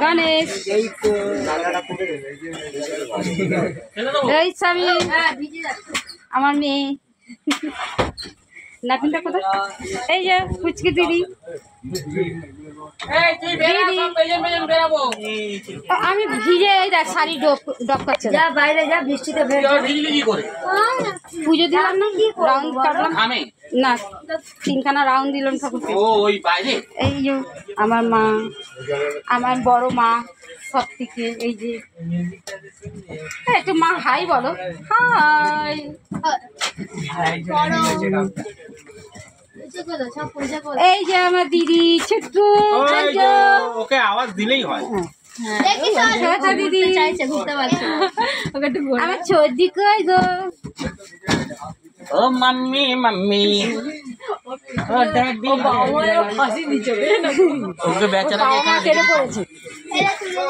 গণেশ আমার মেয়ে নাপিনটা কোথায়? এই যে ফুচকি দিদি। আমি ভিজে এই দেখ শাড়ি ডপ করছে। যা বাইরে যা, বৃষ্টিতে পুজো দিলাম না, রাউন্ড কাটলাম না, 3খানা রাউন্ড দিলাম ঠাকুরকে। এই যে আমার মা, আমার বড় মা সব থেকে। এই যে একটু মা হাই বলো, হাই। এই যে আমার দিদি ছোট্ট, ওকে আওয়াজ দিলেই হয়। দিদি আমার ছোটি কই গো? ও মাম্মি মাম্মি, ও ড্যাডি, ওকে বেচারা কেটে পড়েছে।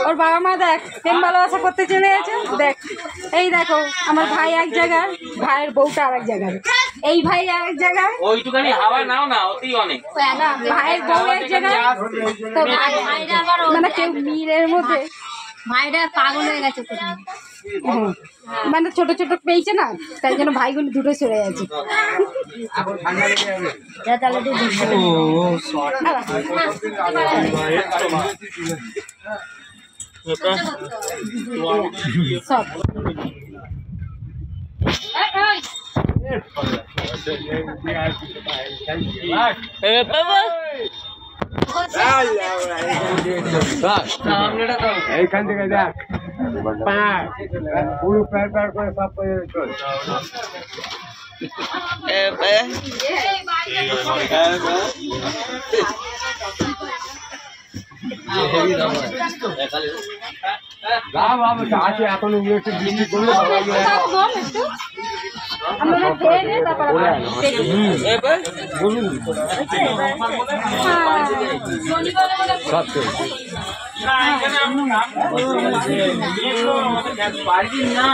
ওর বাবা মা দেখ প্রেম ভালোবাসা করতে চলে গেছে। দেখ এই দেখো আমার ভাই এক জায়গায়, ভাইয়ের বউটা আর এক জায়গায়, এই ভাই আর এক জায়গায়। ওইটুখানি হাওয়া নাও না, ওতেই অনেক। ভাইয়ের বউ এক জায়গায়, তো মানে কেউ মিলের মধ্যে ভাইরা পাগল হয়ে গেছে। মানে ছোট ছোট পেয়েছে না, তাই জন্য ভাইগুলো দুটো চলে গেছে। সব এইখান থেকে দেখ পুরো প্যার প্যার করে সব চল। আছে এখন একটু বৃষ্টি করলে না